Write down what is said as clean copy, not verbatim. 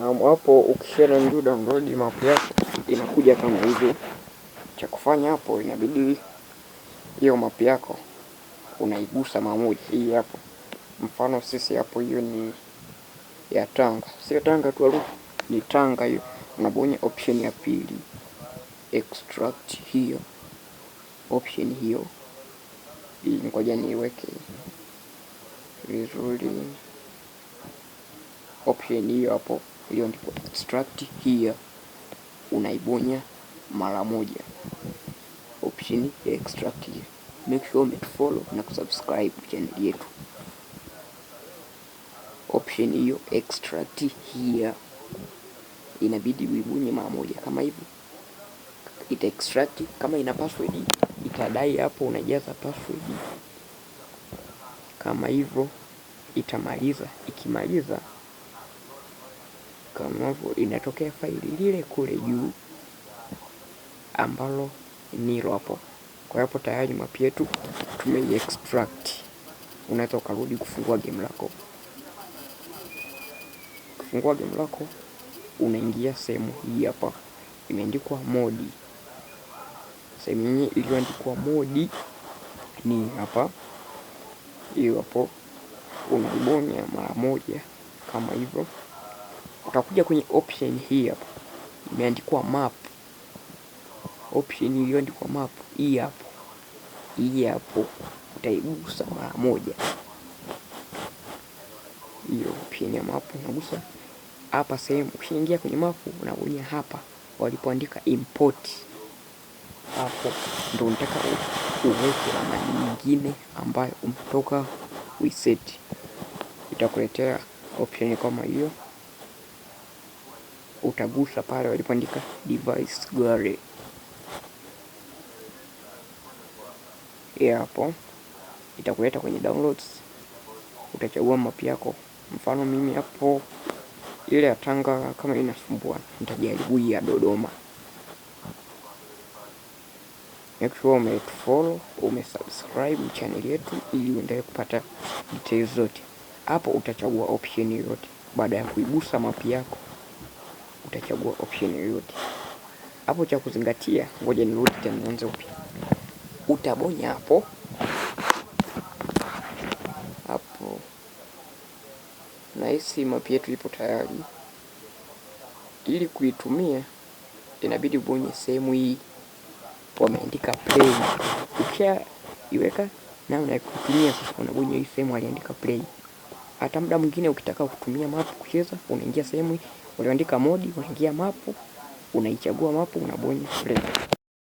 Hapo ukisha ndio download map yako inakuja kama hivi. Cha kufanya hapo inabidi hiyo map yako unaigusa mamoja hii hapo. Mfano sisi hapo hiyo ni ya Tanga. Sio Tanga tu alu, ni Tanga hiyo. Unabonya option ya pili. Extract hiyo. Option hiyo. Hii ngoja niweke vizuri. Option hiyo hapo. Hiyo ndipo extract here. Unaibonya mara moja. Option ya extract here. Make sure umefollow na kusubscribe channel yetu. Option hiyo extract here inabidi uibonye mara moja kama hivyo. Ita extract kama ina password itadai hapo, unajaza password kama hivyo, itamaliza. Ikimaliza kama hivyo, inatokea faili lile kule juu ambalo ni hapo. Kwa hapo tayari map yetu tume-extract. Unaweza ukarudi kufungua game lako. Kufungua game lako, unaingia sehemu hii hapa imeandikwa modi. Sehemu yenyewe iliyoandikwa modi ni hapa. Hiyo hapo unaibonya mara moja kama hivyo. Utakuja kwenye option hii hapa imeandikwa map. Option iliyoandikwa map hii hapo. Hii hapo utaigusa mara moja. Hiyo option ya map unagusa hapa sehemu. Ukishaingia kwenye map unabonya hapa walipoandika import. Hapo ndio unataka uweke ramani nyingine ambayo umetoka reset. Itakuletea option kama hiyo. Utagusa pale walipoandika device gallery. Hapo itakuleta kwenye downloads. Utachagua map yako. Mfano mimi hapo ile ya Tanga kama inasumbua, nitajaribu hii ya Dodoma. Make sure umefollow, umesubscribe channel yetu ili uendelee kupata details zote. Hapo utachagua option yoyote. Baada ya kuigusa map yako utachagua option yoyote. Hapo cha kuzingatia, ngoja nirudi tena nianze upya. Utabonya hapo. Hapo na hisi map yetu ipo tayari. Ili kuitumia inabidi ubonye sehemu hii wameandika play. Ukisha iweka na unaikutumia sasa, unabonya hii sehemu aliandika play. Hata muda mwingine ukitaka kutumia map kucheza, unaingia sehemu hii waliandika modi, unaingia map, unaichagua map, unabonya play.